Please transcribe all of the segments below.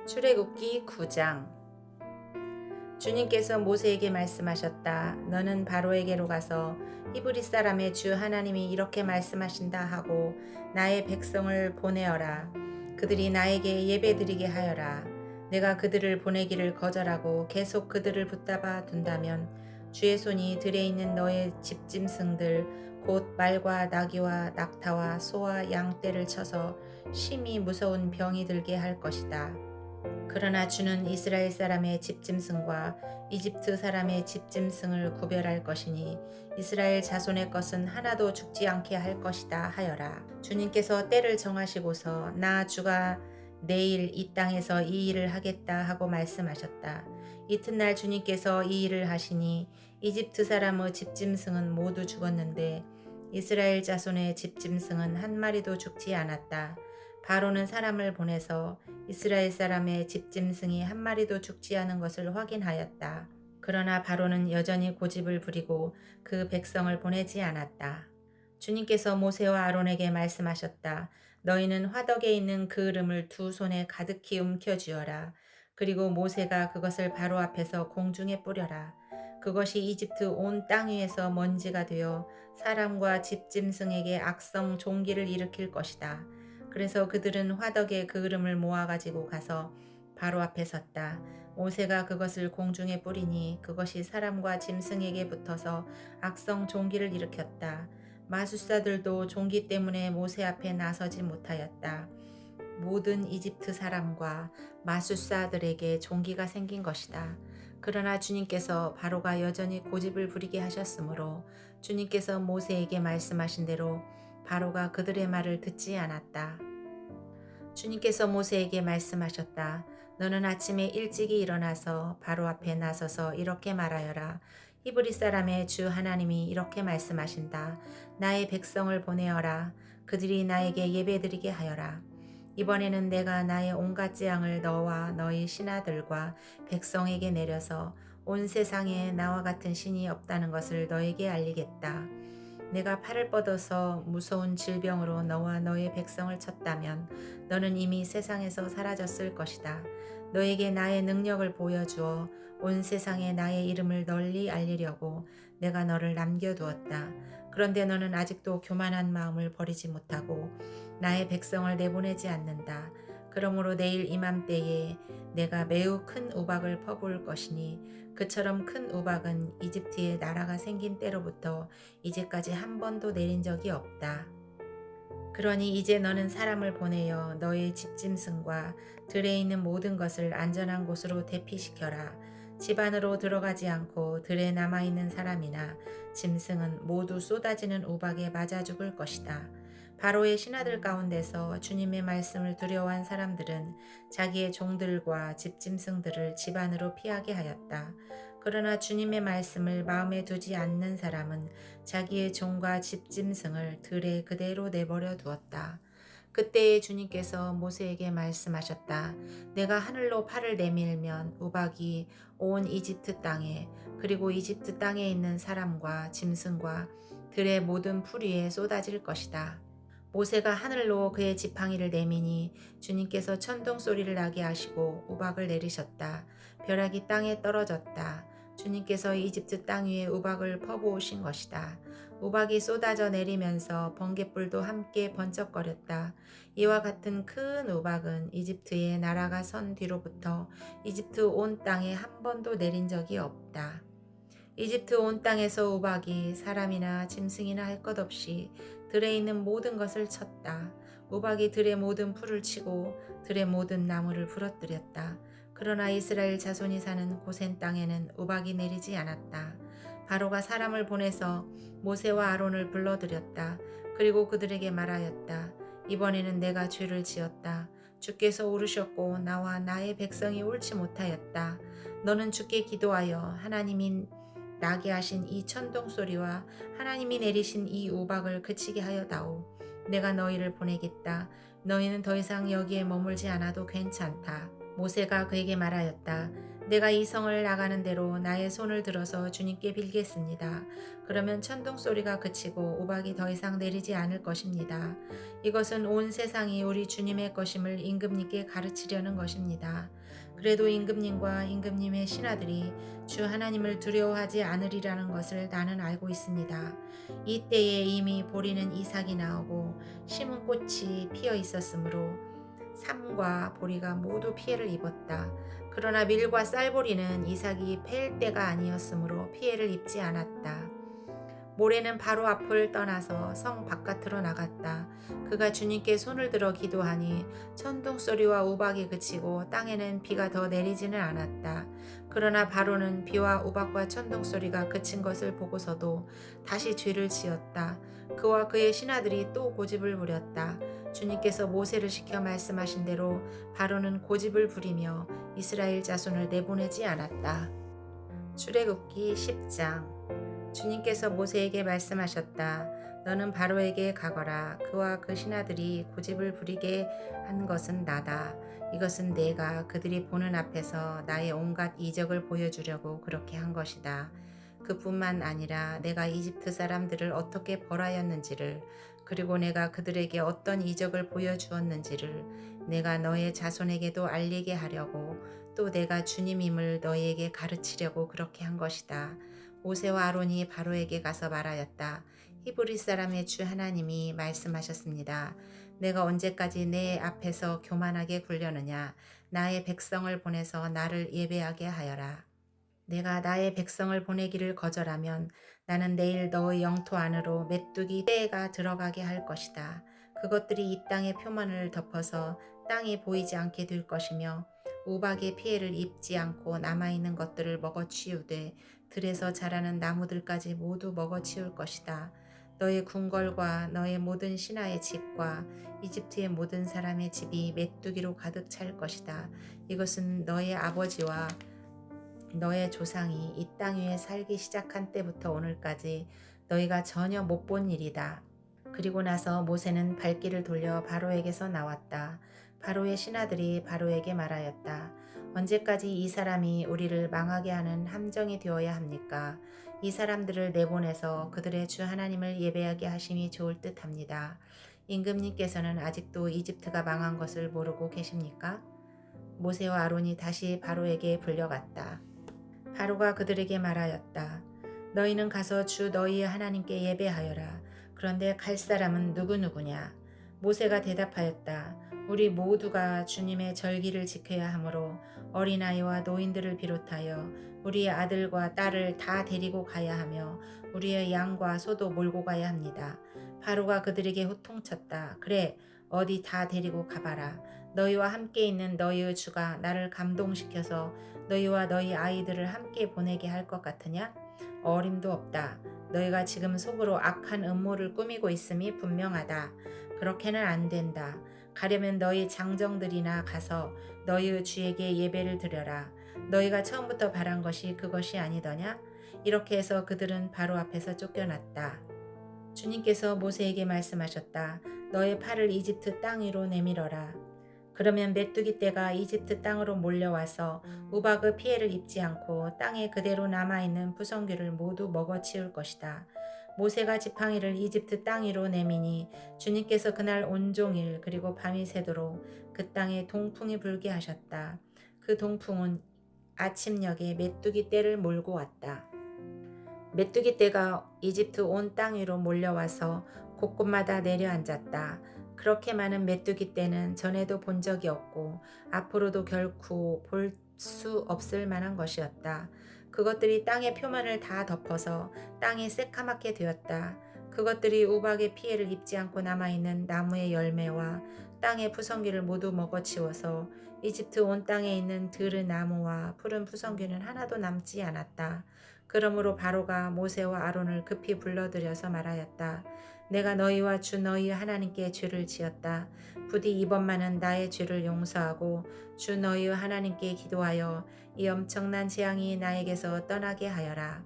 출애굽기 9장. 주님께서 모세에게 말씀하셨다. 너는 바로에게로 가서 히브리 사람의 주 하나님이 이렇게 말씀하신다 하고 나의 백성을 보내어라. 그들이 나에게 예배드리게 하여라. 내가 그들을 보내기를 거절하고 계속 그들을 붙잡아 둔다면 주의 손이 들에 있는 너의 집짐승들 곧 말과 나귀와 낙타와 소와 양 떼를 쳐서 심히 무서운 병이 들게 할 것이다. 그러나 주는 이스라엘 사람의 집짐승과 이집트 사람의 집짐승을 구별할 것이니 이스라엘 자손의 것은 하나도 죽지 않게 할 것이다 하여라. 주님께서 때를 정하시고서 나 주가 내일 이 땅에서 이 일을 하겠다 하고 말씀하셨다. 이튿날 주님께서 이 일을 하시니 이집트 사람의 집짐승은 모두 죽었는데 이스라엘 자손의 집짐승은 한 마리도 죽지 않았다. 바로는 사람을 보내서 이스라엘 사람의 집짐승이 한 마리도 죽지 않은 것을 확인하였다. 그러나 바로는 여전히 고집을 부리고 그 백성을 보내지 않았다. 주님께서 모세와 아론에게 말씀하셨다. 너희는 화덕에 있는 그을음을 두 손에 가득히 움켜쥐어라. 그리고 모세가 그것을 바로 앞에서 공중에 뿌려라. 그것이 이집트 온 땅 위에서 먼지가 되어 사람과 집짐승에게 악성 종기를 일으킬 것이다. 그래서 그들은 화덕에 그을음을 모아가지고 가서 바로 앞에 섰다. 모세가 그것을 공중에 뿌리니 그것이 사람과 짐승에게 붙어서 악성 종기를 일으켰다. 마술사들도 종기 때문에 모세 앞에 나서지 못하였다. 모든 이집트 사람과 마술사들에게 종기가 생긴 것이다. 그러나 주님께서 바로가 여전히 고집을 부리게 하셨으므로 주님께서 모세에게 말씀하신 대로 바로가 그들의 말을 듣지 않았다. 주님께서 모세에게 말씀하셨다. 너는 아침에 일찍이 일어나서 바로 앞에 나서서 이렇게 말하여라. 히브리 사람의 주 하나님이 이렇게 말씀하신다. 나의 백성을 보내어라. 그들이 나에게 예배드리게 하여라. 이번에는 내가 나의 온갖 재앙을 너와 너희 신하들과 백성에게 내려서 온 세상에 나와 같은 신이 없다는 것을 너에게 알리겠다. 내가 팔을 뻗어서 무서운 질병으로 너와 너의 백성을 쳤다면 너는 이미 세상에서 사라졌을 것이다. 너에게 나의 능력을 보여주어 온 세상에 나의 이름을 널리 알리려고 내가 너를 남겨두었다. 그런데 너는 아직도 교만한 마음을 버리지 못하고 나의 백성을 내보내지 않는다. 그러므로 내일 이맘때에 내가 매우 큰 우박을 퍼부을 것이니 그처럼 큰 우박은 이집트에 나라가 생긴 때로부터 이제까지 한 번도 내린 적이 없다. 그러니 이제 너는 사람을 보내어 너의 집짐승과 들에 있는 모든 것을 안전한 곳으로 대피시켜라. 집 안으로 들어가지 않고 들에 남아있는 사람이나 짐승은 모두 쏟아지는 우박에 맞아 죽을 것이다. 바로의 신하들 가운데서 주님의 말씀을 두려워한 사람들은 자기의 종들과 집짐승들을 집 안으로 피하게 하였다. 그러나 주님의 말씀을 마음에 두지 않는 사람은 자기의 종과 집짐승을 들에 그대로 내버려 두었다. 그때에 주님께서 모세에게 말씀하셨다. 내가 하늘로 팔을 내밀면 우박이 온 이집트 땅에 그리고 이집트 땅에 있는 사람과 짐승과 들의 모든 풀 위에 쏟아질 것이다. 모세가 하늘로 그의 지팡이를 내미니 주님께서 천둥 소리를 나게 하시고 우박을 내리셨다. 벼락이 땅에 떨어졌다. 주님께서 이집트 땅 위에 우박을 퍼부으신 것이다. 우박이 쏟아져 내리면서 번갯불도 함께 번쩍거렸다. 이와 같은 큰 우박은 이집트의 나라가 선 뒤로부터 이집트 온 땅에 한 번도 내린 적이 없다. 이집트 온 땅에서 우박이 사람이나 짐승이나 할 것 없이 들에 있는 모든 것을 쳤다. 우박이 들의 모든 풀을 치고 들의 모든 나무를 부러뜨렸다. 그러나 이스라엘 자손이 사는 고센 땅에는 우박이 내리지 않았다. 바로가 사람을 보내서 모세와 아론을 불러들였다. 그리고 그들에게 말하였다. 이번에는 내가 죄를 지었다. 주께서 오르셨고 나와 나의 백성이 옳지 못하였다. 너는 주께 기도하여 하나님이 나게 하신 이 천둥 소리와 하나님이 내리신 이 우박을 그치게 하여다오. 내가 너희를 보내겠다. 너희는 더 이상 여기에 머물지 않아도 괜찮다. 모세가 그에게 말하였다. 내가 이 성을 나가는 대로 나의 손을 들어서 주님께 빌겠습니다. 그러면 천둥 소리가 그치고 우박이 더 이상 내리지 않을 것입니다. 이것은 온 세상이 우리 주님의 것임을 임금님께 가르치려는 것입니다. 그래도 임금님과 임금님의 신하들이 주 하나님을 두려워하지 않으리라는 것을 나는 알고 있습니다. 이때에 이미 보리는 이삭이 나오고 심은 꽃이 피어 있었으므로 삼과 보리가 모두 피해를 입었다. 그러나 밀과 쌀보리는 이삭이 팰 때가 아니었으므로 피해를 입지 않았다. 모래는 바로 앞을 떠나서 성 바깥으로 나갔다. 그가 주님께 손을 들어 기도하니 천둥 소리와 우박이 그치고 땅에는 비가 더 내리지는 않았다. 그러나 바로는 비와 우박과 천둥 소리가 그친 것을 보고서도 다시 죄를 지었다. 그와 그의 신하들이 또 고집을 부렸다. 주님께서 모세를 시켜 말씀하신 대로 바로는 고집을 부리며 이스라엘 자손을 내보내지 않았다. 출애굽기 10장. 주님께서 모세에게 말씀하셨다. 너는 바로에게 가거라. 그와 그 신하들이 고집을 부리게 한 것은 나다. 이것은 내가 그들이 보는 앞에서 나의 온갖 이적을 보여주려고 그렇게 한 것이다. 그뿐만 아니라 내가 이집트 사람들을 어떻게 벌하였는지를, 그리고 내가 그들에게 어떤 이적을 보여주었는지를 내가 너의 자손에게도 알리게 하려고, 또 내가 주님임을 너희에게 가르치려고 그렇게 한 것이다. 모세와 아론이 바로에게 가서 말하였다. 히브리 사람의 주 하나님이 말씀하셨습니다. 내가 언제까지 내 앞에서 교만하게 굴려느냐. 나의 백성을 보내서 나를 예배하게 하여라. 내가 나의 백성을 보내기를 거절하면 나는 내일 너의 영토 안으로 메뚜기 떼가 들어가게 할 것이다. 그것들이 이 땅의 표면을 덮어서 땅이 보이지 않게 될 것이며 우박의 피해를 입지 않고 남아있는 것들을 먹어치우되 들에서 자라는 나무들까지 모두 먹어치울 것이다. 너의 궁궐과 너의 모든 신하의 집과 이집트의 모든 사람의 집이 메뚜기로 가득 찰 것이다. 이것은 너의 아버지와 너의 조상이 이 땅 위에 살기 시작한 때부터 오늘까지 너희가 전혀 못 본 일이다. 그리고 나서 모세는 발길을 돌려 바로에게서 나왔다. 바로의 신하들이 바로에게 말하였다. 언제까지 이 사람이 우리를 망하게 하는 함정이 되어야 합니까? 이 사람들을 내보내서 그들의 주 하나님을 예배하게 하심이 좋을 듯합니다. 임금님께서는 아직도 이집트가 망한 것을 모르고 계십니까? 모세와 아론이 다시 바로에게 불려갔다. 바로가 그들에게 말하였다. 너희는 가서 주 너희의 하나님께 예배하여라. 그런데 갈 사람은 누구누구냐? 모세가 대답하였다. 우리 모두가 주님의 절기를 지켜야 하므로 어린아이와 노인들을 비롯하여 우리의 아들과 딸을 다 데리고 가야 하며 우리의 양과 소도 몰고 가야 합니다. 바로가 그들에게 호통쳤다. 그래, 어디 다 데리고 가봐라. 너희와 함께 있는 너희의 주가 나를 감동시켜서 너희와 너희 아이들을 함께 보내게 할 것 같으냐? 어림도 없다. 너희가 지금 속으로 악한 음모를 꾸미고 있음이 분명하다. 그렇게는 안 된다. 가려면 너희 장정들이나 가서 너희의 주에게 예배를 드려라. 너희가 처음부터 바란 것이 그것이 아니더냐? 이렇게 해서 그들은 바로 앞에서 쫓겨났다. 주님께서 모세에게 말씀하셨다. 너의 팔을 이집트 땅 위로 내밀어라. 그러면 메뚜기 떼가 이집트 땅으로 몰려와서 우박의 피해를 입지 않고 땅에 그대로 남아있는 부성귀를 모두 먹어치울 것이다. 모세가 지팡이를 이집트 땅 위로 내미니 주님께서 그날 온종일 그리고 밤이 새도록 그 땅에 동풍이 불게 하셨다. 그 동풍은 아침녘에 메뚜기 떼를 몰고 왔다. 메뚜기 떼가 이집트 온 땅 위로 몰려와서 곳곳마다 내려앉았다. 그렇게 많은 메뚜기 떼는 전에도 본 적이 없고 앞으로도 결코 볼 수 없을 만한 것이었다. 그것들이 땅의 표면을 다 덮어서 땅이 새카맣게 되었다. 그것들이 우박의 피해를 입지 않고 남아있는 나무의 열매와 땅의 푸성귀를 모두 먹어치워서 이집트 온 땅에 있는 들의 나무와 푸른 푸성귀는 하나도 남지 않았다. 그러므로 바로가 모세와 아론을 급히 불러들여서 말하였다. 내가 너희와 주 너희 하나님께 죄를 지었다. 부디 이번만은 나의 죄를 용서하고 주 너희 하나님께 기도하여 이 엄청난 재앙이 나에게서 떠나게 하여라.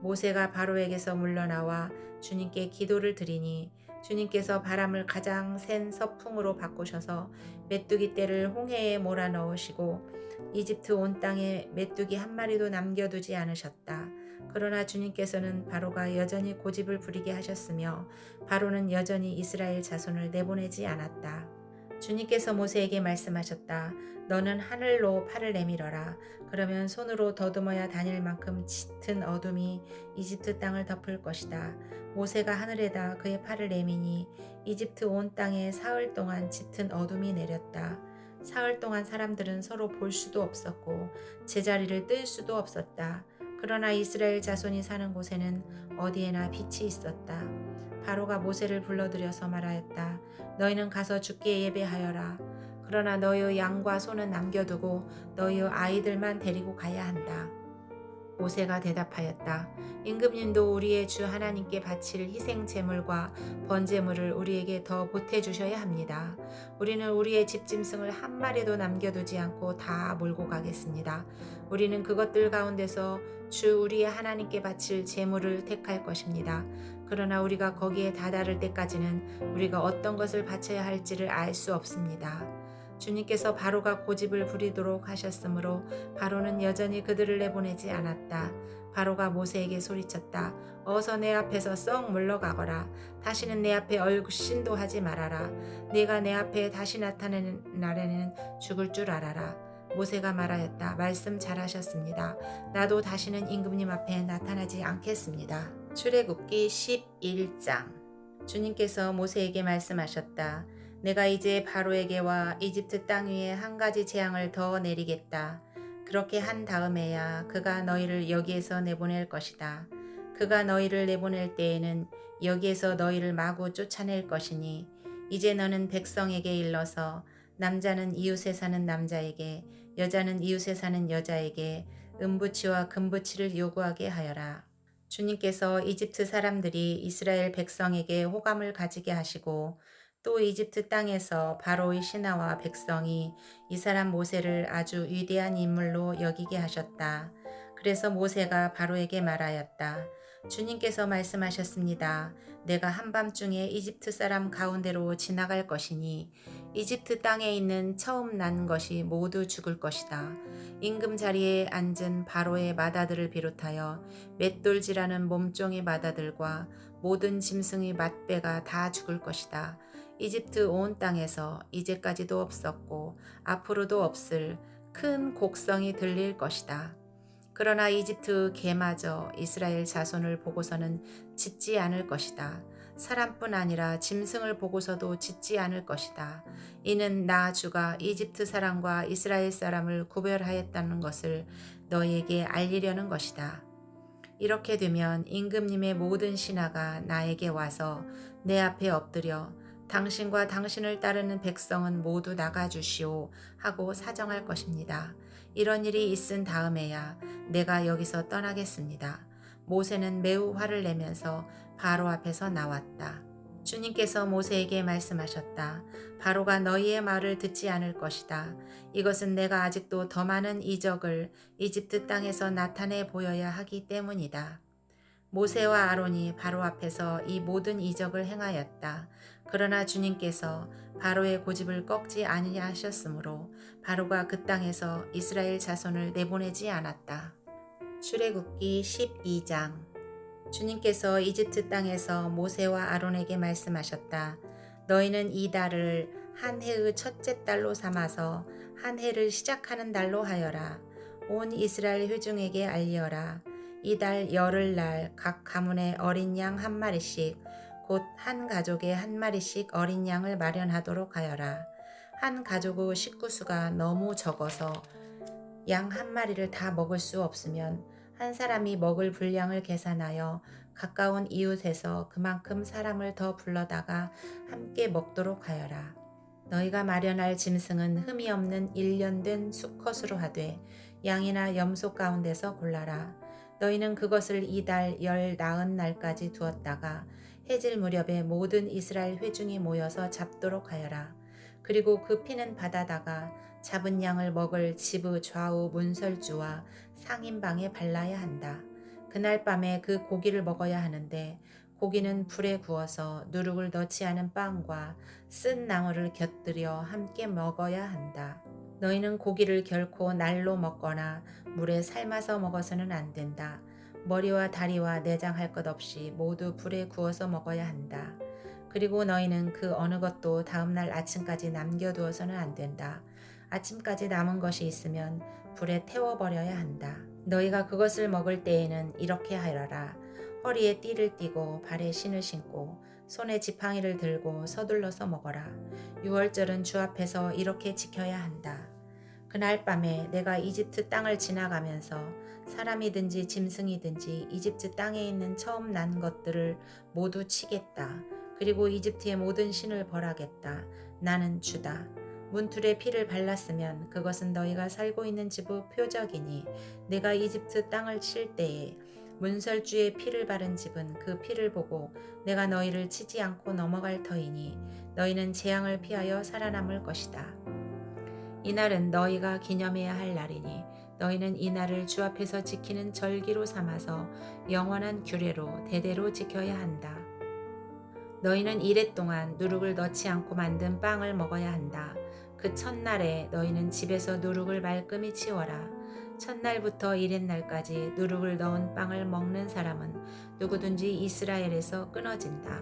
모세가 바로에게서 물러나와 주님께 기도를 드리니 주님께서 바람을 가장 센 서풍으로 바꾸셔서 메뚜기 떼를 홍해에 몰아넣으시고 이집트 온 땅에 메뚜기 한 마리도 남겨두지 않으셨다. 그러나 주님께서는 바로가 여전히 고집을 부리게 하셨으며 바로는 여전히 이스라엘 자손을 내보내지 않았다. 주님께서 모세에게 말씀하셨다. 너는 하늘로 팔을 내밀어라. 그러면 손으로 더듬어야 다닐 만큼 짙은 어둠이 이집트 땅을 덮을 것이다. 모세가 하늘에다 그의 팔을 내미니 이집트 온 땅에 사흘 동안 짙은 어둠이 내렸다. 사흘 동안 사람들은 서로 볼 수도 없었고 제자리를 뜰 수도 없었다. 그러나 이스라엘 자손이 사는 곳에는 어디에나 빛이 있었다. 바로가 모세를 불러들여서 말하였다. 너희는 가서 주께 예배하여라. 그러나 너희의 양과 소는 남겨두고 너희의 아이들만 데리고 가야 한다. 모세가 대답하였다. 임금님도 우리의 주 하나님께 바칠 희생 제물과 번제물을 우리에게 더 보태 주셔야 합니다. 우리는 우리의 집짐승을 한 마리도 남겨두지 않고 다 몰고 가겠습니다. 우리는 그것들 가운데서 주 우리의 하나님께 바칠 제물을 택할 것입니다. 그러나 우리가 거기에 다다를 때까지는 우리가 어떤 것을 바쳐야 할지를 알 수 없습니다. 주님께서 바로가 고집을 부리도록 하셨으므로 바로는 여전히 그들을 내보내지 않았다. 바로가 모세에게 소리쳤다. 어서 내 앞에서 썩 물러가거라. 다시는 내 앞에 얼굴신도 하지 말아라. 네가 내 앞에 다시 나타나는 날에는 죽을 줄 알아라. 모세가 말하였다. 말씀 잘하셨습니다. 나도 다시는 임금님 앞에 나타나지 않겠습니다. 출애굽기 11장. 주님께서 모세에게 말씀하셨다. 내가 이제 바로에게와 이집트 땅 위에 한 가지 재앙을 더 내리겠다. 그렇게 한 다음에야 그가 너희를 여기에서 내보낼 것이다. 그가 너희를 내보낼 때에는 여기에서 너희를 마구 쫓아낼 것이니 이제 너는 백성에게 일러서 남자는 이웃에 사는 남자에게 여자는 이웃에 사는 여자에게 은부치와 금부치를 요구하게 하여라. 주님께서 이집트 사람들이 이스라엘 백성에게 호감을 가지게 하시고 또 이집트 땅에서 바로의 신하와 백성이 이 사람 모세를 아주 위대한 인물로 여기게 하셨다. 그래서 모세가 바로에게 말하였다. 주님께서 말씀하셨습니다. 내가 한밤중에 이집트 사람 가운데로 지나갈 것이니 이집트 땅에 있는 처음 난 것이 모두 죽을 것이다. 임금 자리에 앉은 바로의 마다들을 비롯하여 맷돌질하는 몸종의 마다들과 모든 짐승의 맏배가 다 죽을 것이다. 이집트 온 땅에서 이제까지도 없었고 앞으로도 없을 큰 곡성이 들릴 것이다. 그러나 이집트 개마저 이스라엘 자손을 보고서는 짖지 않을 것이다. 사람뿐 아니라 짐승을 보고서도 짖지 않을 것이다. 이는 나 주가 이집트 사람과 이스라엘 사람을 구별하였다는 것을 너희에게 알리려는 것이다. 이렇게 되면 임금님의 모든 신하가 나에게 와서 내 앞에 엎드려 당신과 당신을 따르는 백성은 모두 나가주시오 하고 사정할 것입니다. 이런 일이 있은 다음에야 내가 여기서 떠나겠습니다. 모세는 매우 화를 내면서 바로 앞에서 나왔다. 주님께서 모세에게 말씀하셨다. 바로가 너희의 말을 듣지 않을 것이다. 이것은 내가 아직도 더 많은 이적을 이집트 땅에서 나타내 보여야 하기 때문이다. 모세와 아론이 바로 앞에서 이 모든 이적을 행하였다. 그러나 주님께서 바로의 고집을 꺾지 아니하셨으므로 바로가 그 땅에서 이스라엘 자손을 내보내지 않았다. 출애굽기 12장. 주님께서 이집트 땅에서 모세와 아론에게 말씀하셨다. 너희는 이 달을 한 해의 첫째 달로 삼아서 한 해를 시작하는 달로 하여라. 온 이스라엘 회중에게 알리어라. 이 달 열흘날 각 가문에 어린 양 한 마리씩 곧 한 가족에 한 마리씩 어린 양을 마련하도록 하여라. 한 가족의 식구수가 너무 적어서 양 한 마리를 다 먹을 수 없으면 한 사람이 먹을 분량을 계산하여 가까운 이웃에서 그만큼 사람을 더 불러다가 함께 먹도록 하여라. 너희가 마련할 짐승은 흠이 없는 1년 된 수컷으로 하되 양이나 염소 가운데서 골라라. 너희는 그것을 이달 열 나은 날까지 두었다가 해질 무렵에 모든 이스라엘 회중이 모여서 잡도록 하여라. 그리고 그 피는 받아다가 잡은 양을 먹을 집의 좌우 문설주와 상인방에 발라야 한다. 그날 밤에 그 고기를 먹어야 하는데 고기는 불에 구워서 누룩을 넣지 않은 빵과 쓴 나물을 곁들여 함께 먹어야 한다. 너희는 고기를 결코 날로 먹거나 물에 삶아서 먹어서는 안 된다. 머리와 다리와 내장 할 것 없이 모두 불에 구워서 먹어야 한다. 그리고 너희는 그 어느 것도 다음날 아침까지 남겨두어서는 안 된다. 아침까지 남은 것이 있으면 불에 태워버려야 한다. 너희가 그것을 먹을 때에는 이렇게 하여라. 허리에 띠를 띠고 발에 신을 신고 손에 지팡이를 들고 서둘러서 먹어라. 유월절은 주 앞에서 이렇게 지켜야 한다. 그날 밤에 내가 이집트 땅을 지나가면서 사람이든지 짐승이든지 이집트 땅에 있는 처음 난 것들을 모두 치겠다. 그리고 이집트의 모든 신을 벌하겠다. 나는 주다. 문틀에 피를 발랐으면 그것은 너희가 살고 있는 집의 표적이니 내가 이집트 땅을 칠 때에 문설주에 피를 바른 집은 그 피를 보고 내가 너희를 치지 않고 넘어갈 터이니 너희는 재앙을 피하여 살아남을 것이다. 이날은 너희가 기념해야 할 날이니 너희는 이 날을 주 앞에서 지키는 절기로 삼아서 영원한 규례로 대대로 지켜야 한다. 너희는 이레 동안 누룩을 넣지 않고 만든 빵을 먹어야 한다. 그 첫날에 너희는 집에서 누룩을 말끔히 치워라. 첫날부터 이렛날까지 누룩을 넣은 빵을 먹는 사람은 누구든지 이스라엘에서 끊어진다.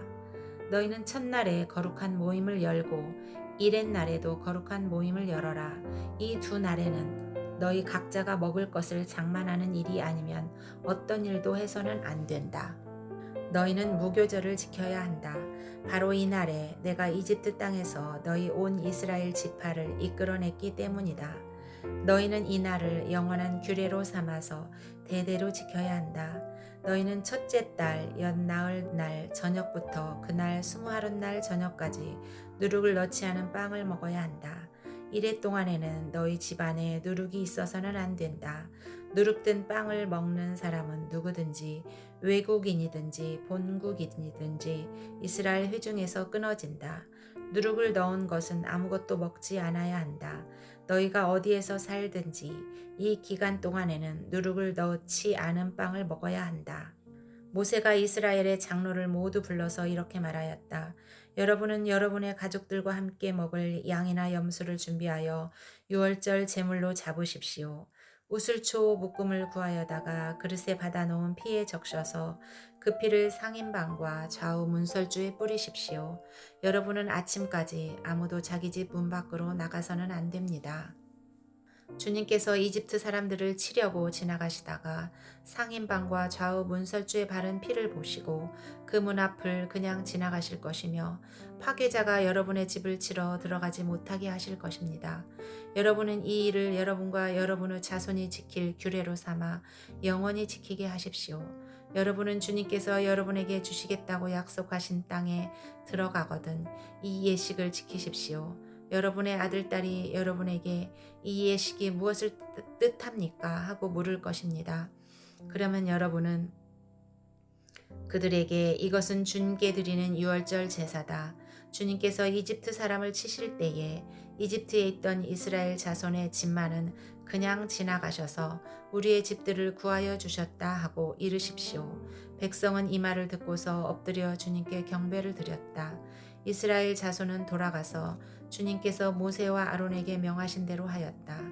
너희는 첫날에 거룩한 모임을 열고 이렛날에도 거룩한 모임을 열어라. 이 두 날에는 너희 각자가 먹을 것을 장만하는 일이 아니면 어떤 일도 해서는 안 된다. 너희는 무교절을 지켜야 한다. 바로 이 날에 내가 이집트 땅에서 너희 온 이스라엘 지파를 이끌어냈기 때문이다. 너희는 이 날을 영원한 규례로 삼아서 대대로 지켜야 한다. 너희는 첫째 달 연나흘 날 저녁부터 그날 20하룻날 저녁까지 누룩을 넣지 않은 빵을 먹어야 한다. 이래 동안에는 너희 집안에 누룩이 있어서는 안 된다. 누룩든 빵을 먹는 사람은 누구든지 외국인이든지 본국인이든지 이스라엘 회중에서 끊어진다. 누룩을 넣은 것은 아무것도 먹지 않아야 한다. 너희가 어디에서 살든지 이 기간 동안에는 누룩을 넣지 않은 빵을 먹어야 한다. 모세가 이스라엘의 장로를 모두 불러서 이렇게 말하였다. 여러분은 여러분의 가족들과 함께 먹을 양이나 염소를 준비하여 유월절 제물로 잡으십시오. 우슬초 묶음을 구하여다가 그릇에 받아놓은 피에 적셔서 그 피를 상인방과 좌우 문설주에 뿌리십시오. 여러분은 아침까지 아무도 자기 집 문 밖으로 나가서는 안 됩니다. 주님께서 이집트 사람들을 치려고 지나가시다가 상인방과 좌우 문설주에 바른 피를 보시고 그 문 앞을 그냥 지나가실 것이며 파괴자가 여러분의 집을 치러 들어가지 못하게 하실 것입니다. 여러분은 이 일을 여러분과 여러분의 자손이 지킬 규례로 삼아 영원히 지키게 하십시오. 여러분은 주님께서 여러분에게 주시겠다고 약속하신 땅에 들어가거든 이 예식을 지키십시오. 여러분의 아들딸이 여러분에게 이 예식이 무엇을 뜻합니까? 하고 물을 것입니다. 그러면 여러분은 그들에게 이것은 주님께 드리는 유월절 제사다. 주님께서 이집트 사람을 치실 때에 이집트에 있던 이스라엘 자손의 집만은 그냥 지나가셔서 우리의 집들을 구하여 주셨다 하고 이르십시오. 백성은 이 말을 듣고서 엎드려 주님께 경배를 드렸다. 이스라엘 자손은 돌아가서 주님께서 모세와 아론에게 명하신 대로 하였다.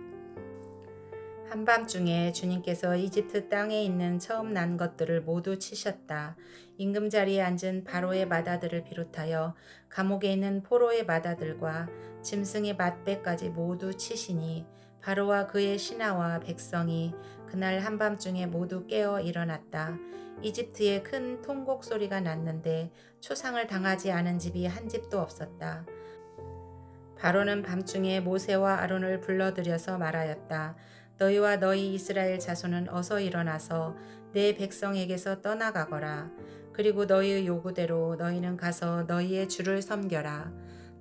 한밤중에 주님께서 이집트 땅에 있는 처음 난 것들을 모두 치셨다. 임금자리에 앉은 바로의 마다들을 비롯하여 감옥에 있는 포로의 마다들과 짐승의 맏배까지 모두 치시니 바로와 그의 신하와 백성이 그날 한밤중에 모두 깨어 일어났다. 이집트에 큰 통곡 소리가 났는데 초상을 당하지 않은 집이 한 집도 없었다. 바로는 밤중에 모세와 아론을 불러들여서 말하였다. 너희와 너희 이스라엘 자손은 어서 일어나서 내 백성에게서 떠나가거라. 그리고 너희의 요구대로 너희는 가서 너희의 주를 섬겨라.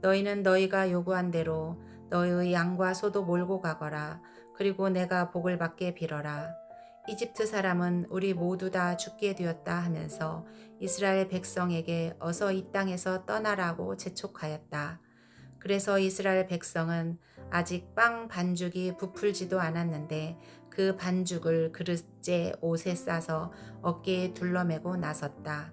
너희는 너희가 요구한 대로 너희의 양과 소도 몰고 가거라. 그리고 내가 복을 받게 빌어라. 이집트 사람은 우리 모두 다 죽게 되었다 하면서 이스라엘 백성에게 어서 이 땅에서 떠나라고 재촉하였다. 그래서 이스라엘 백성은 아직 빵 반죽이 부풀지도 않았는데 그 반죽을 그릇째 옷에 싸서 어깨에 둘러매고 나섰다.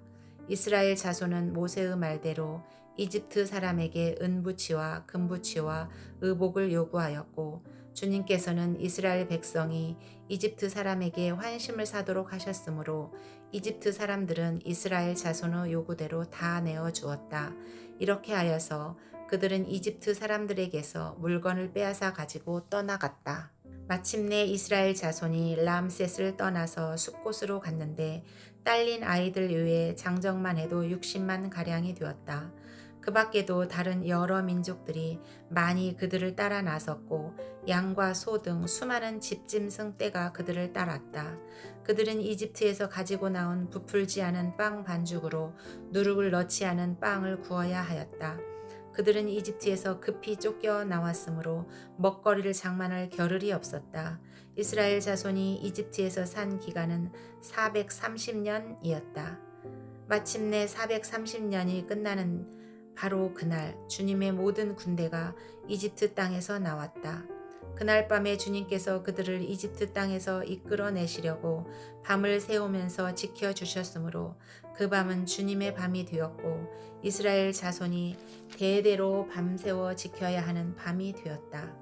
이스라엘 자손은 모세의 말대로 이집트 사람에게 은부치와 금부치와 의복을 요구하였고 주님께서는 이스라엘 백성이 이집트 사람에게 환심을 사도록 하셨으므로 이집트 사람들은 이스라엘 자손의 요구대로 다 내어 주었다. 이렇게 하여서 그들은 이집트 사람들에게서 물건을 빼앗아 가지고 떠나갔다. 마침내 이스라엘 자손이 람셋을 떠나서 숲곳으로 갔는데 딸린 아이들 외에 장정만 해도 60만 가량이 되었다. 그 밖에도 다른 여러 민족들이 많이 그들을 따라 나섰고 양과 소 등 수많은 집짐승 떼가 그들을 따랐다. 그들은 이집트에서 가지고 나온 부풀지 않은 빵 반죽으로 누룩을 넣지 않은 빵을 구워야 하였다. 그들은 이집트에서 급히 쫓겨 나왔으므로 먹거리를 장만할 겨를이 없었다. 이스라엘 자손이 이집트에서 산 기간은 430년이었다. 마침내 430년이 끝나는 바로 그날 주님의 모든 군대가 이집트 땅에서 나왔다. 그날 밤에 주님께서 그들을 이집트 땅에서 이끌어내시려고 밤을 새우면서 지켜주셨으므로 그 밤은 주님의 밤이 되었고 이스라엘 자손이 대대로 밤새워 지켜야 하는 밤이 되었다.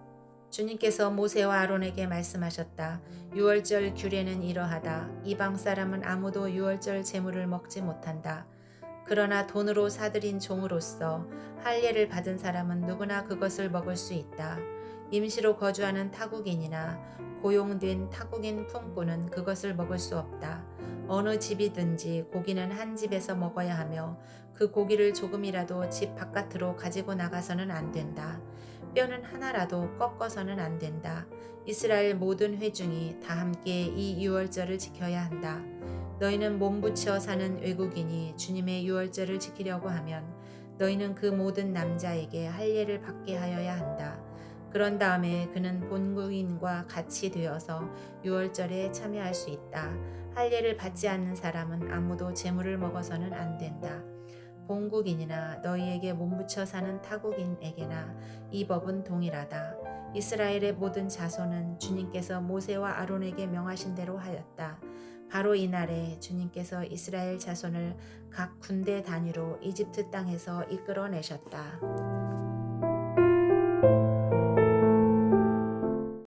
주님께서 모세와 아론에게 말씀하셨다. 유월절 규례는 이러하다. 이방 사람은 아무도 유월절 제물을 먹지 못한다. 그러나 돈으로 사들인 종으로서 할례를 받은 사람은 누구나 그것을 먹을 수 있다. 임시로 거주하는 타국인이나 고용된 타국인 품꾼은 그것을 먹을 수 없다. 어느 집이든지 고기는 한 집에서 먹어야 하며 그 고기를 조금이라도 집 바깥으로 가지고 나가서는 안 된다. 뼈는 하나라도 꺾어서는 안 된다. 이스라엘 모든 회중이 다 함께 이 유월절을 지켜야 한다. 너희는 몸부쳐 사는 외국인이 주님의 유월절을 지키려고 하면 너희는 그 모든 남자에게 할례를 받게 하여야 한다. 그런 다음에 그는 본국인과 같이 되어서 유월절에 참여할 수 있다. 할례를 받지 않는 사람은 아무도 제물을 먹어서는 안 된다. 본국인이나 너희에게 몸부쳐 사는 타국인에게나 이 법은 동일하다. 이스라엘의 모든 자손은 주님께서 모세와 아론에게 명하신 대로 하였다. 바로 이날에 주님께서 이스라엘 자손을 각 군대 단위로 이집트 땅에서 이끌어내셨다.